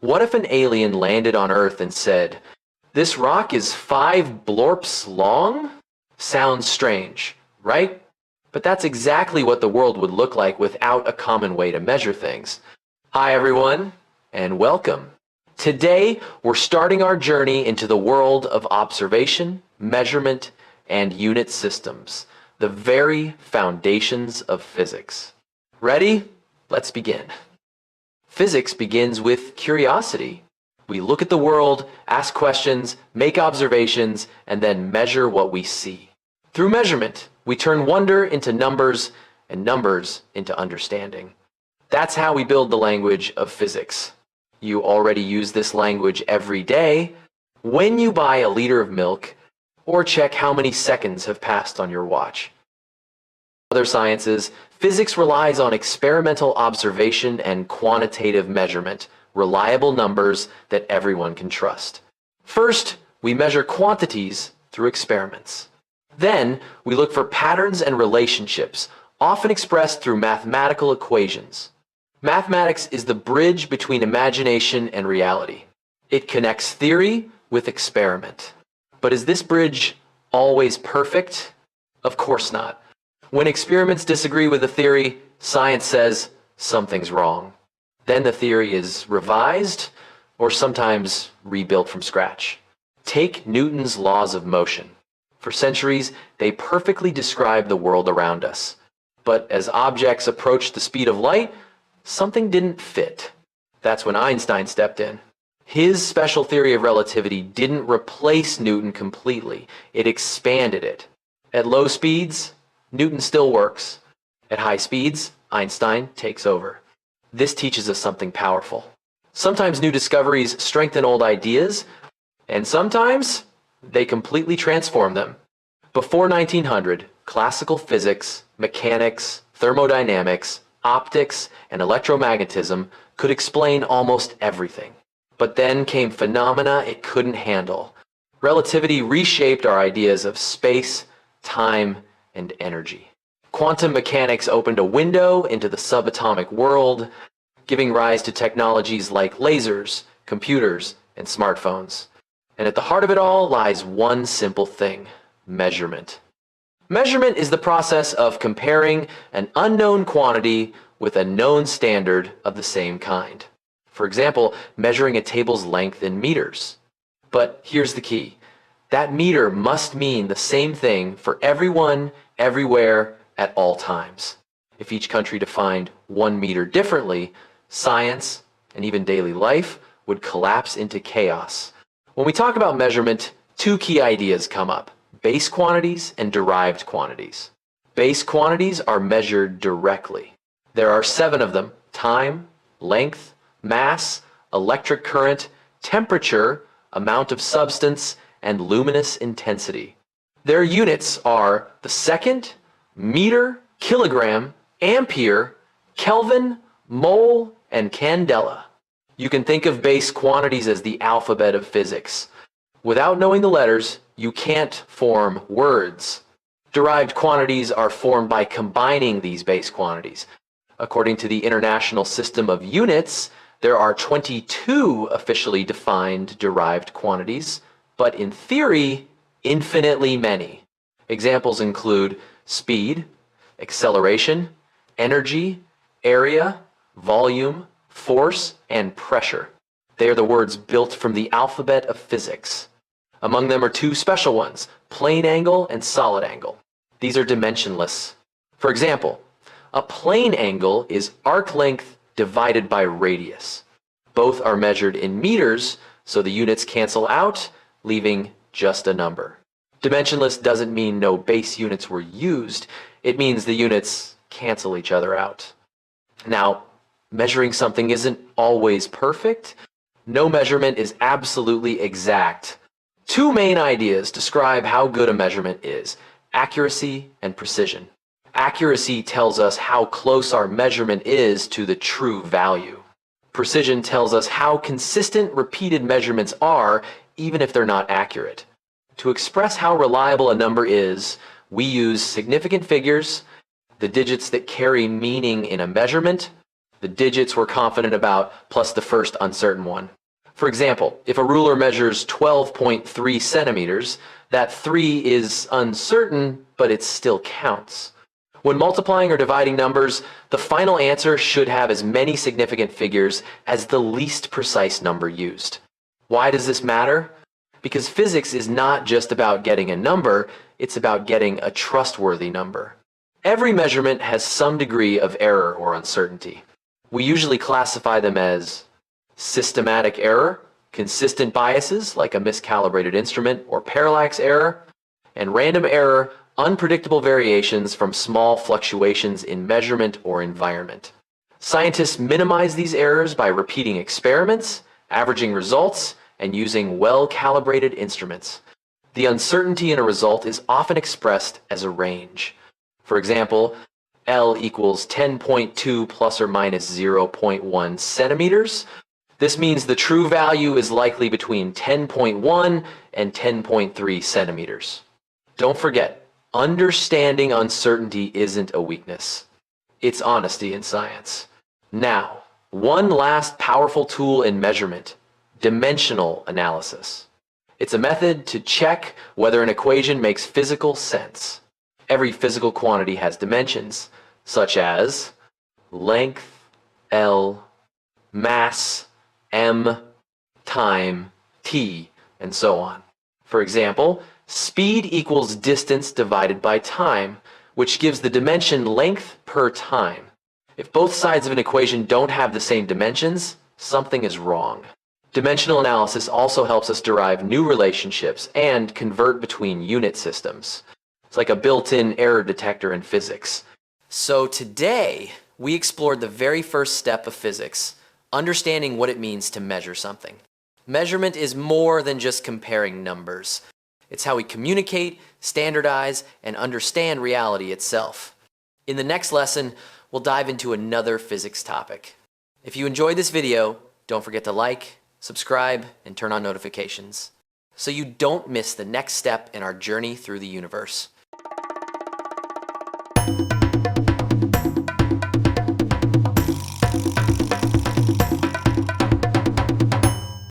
What if an alien landed on Earth and said, "This rock is 5 blorps long"? Sounds strange, right? But that's exactly what the world would look like without a common way to measure things. Hi everyone, and welcome. Today, we're starting our journey into the world of observation, measurement, and unit systems, the very foundations of physics. Ready? Let's begin. Physics begins with curiosity. We look at the world, ask questions, make observations, and then measure what we see. Through measurement, we turn wonder into numbers and numbers into understanding. That's how we build the language of physics. You already use this language every day when you buy a liter of milk or check how many seconds have passed on your watch. In other sciences, physics relies on experimental observation and quantitative measurement, reliable numbers that everyone can trust. First, we measure quantities through experiments. Then, we look for patterns and relationships, often expressed through mathematical equations. Mathematics is the bridge between imagination and reality. It connects theory with experiment. But is this bridge always perfect? Of course not. When experiments disagree with a theory, science says something's wrong. Then the theory is revised or sometimes rebuilt from scratch. Take Newton's laws of motion. For centuries, they perfectly describe the world around us. But as objects approached the speed of light, something didn't fit. That's when Einstein stepped in. His special theory of relativity didn't replace Newton completely. It expanded it. At low speeds, Newton still works. At high speeds, Einstein takes over. This teaches us something powerful. Sometimes new discoveries strengthen old ideas, and sometimes they completely transform them. Before 1900, classical physics, mechanics, thermodynamics, optics, and electromagnetism could explain almost everything. But then came phenomena it couldn't handle. Relativity reshaped our ideas of space, time, and energy. Quantum mechanics opened a window into the subatomic world, giving rise to technologies like lasers, computers, and smartphones. And at the heart of it all lies one simple thing: measurement. Measurement is the process of comparing an unknown quantity with a known standard of the same kind. For example, measuring a table's length in meters. But here's the key. That meter must mean the same thing for everyone, everywhere, at all times. If each country defined 1 meter differently, science, and even daily life would collapse into chaos. When we talk about measurement, two key ideas come up: base quantities and derived quantities. Base quantities are measured directly. There are 7 of them: time, length, mass, electric current, temperature, amount of substance, and luminous intensity. Their units are the second, meter, kilogram, ampere, Kelvin, mole, and candela. You can think of base quantities as the alphabet of physics. Without knowing the letters, you can't form words. Derived quantities are formed by combining these base quantities. According to the International System of Units, there are 22 officially defined derived quantities, but in theory, infinitely many. Examples include speed, acceleration, energy, area, volume, force, and pressure. They are the words built from the alphabet of physics. Among them are 2 special ones: plane angle and solid angle. These are dimensionless. For example, a plane angle is arc length divided by radius. Both are measured in meters, so the units cancel out, leaving just a number. Dimensionless doesn't mean no base units were used. It means the units cancel each other out. Now, measuring something isn't always perfect. No measurement is absolutely exact. 2 main ideas describe how good a measurement is: accuracy and precision. Accuracy tells us how close our measurement is to the true value. Precision tells us how consistent repeated measurements are, even if they're not accurate. To express how reliable a number is, we use significant figures, the digits that carry meaning in a measurement, the digits we're confident about, plus the first uncertain one. For example, if a ruler measures 12.3 centimeters, that 3 is uncertain, but it still counts. When multiplying or dividing numbers, the final answer should have as many significant figures as the least precise number used. Why does this matter? Because physics is not just about getting a number, it's about getting a trustworthy number. Every measurement has some degree of error or uncertainty. We usually classify them as systematic error, consistent biases like a miscalibrated instrument or parallax error, and random error, unpredictable variations from small fluctuations in measurement or environment. Scientists minimize these errors by repeating experiments, averaging results, and using well-calibrated instruments. The uncertainty in a result is often expressed as a range. For example, L equals 10.2 plus or minus 0.1 centimeters. This means the true value is likely between 10.1 and 10.3 centimeters. Don't forget, understanding uncertainty isn't a weakness. It's honesty in science. Now, one last powerful tool in measurement: dimensional analysis. It's a method to check whether an equation makes physical sense. Every physical quantity has dimensions, such as length, L, mass, m, time, t, and so on. For example, speed equals distance divided by time, which gives the dimension length per time. If both sides of an equation don't have the same dimensions, something is wrong. Dimensional analysis also helps us derive new relationships and convert between unit systems. It's like a built-in error detector in physics. So today, we explored the very first step of physics, understanding what it means to measure something. Measurement is more than just comparing numbers. It's how we communicate, standardize, and understand reality itself. In the next lesson, we'll dive into another physics topic. If you enjoyed this video, don't forget to like, subscribe, and turn on notifications so you don't miss the next step in our journey through the universe.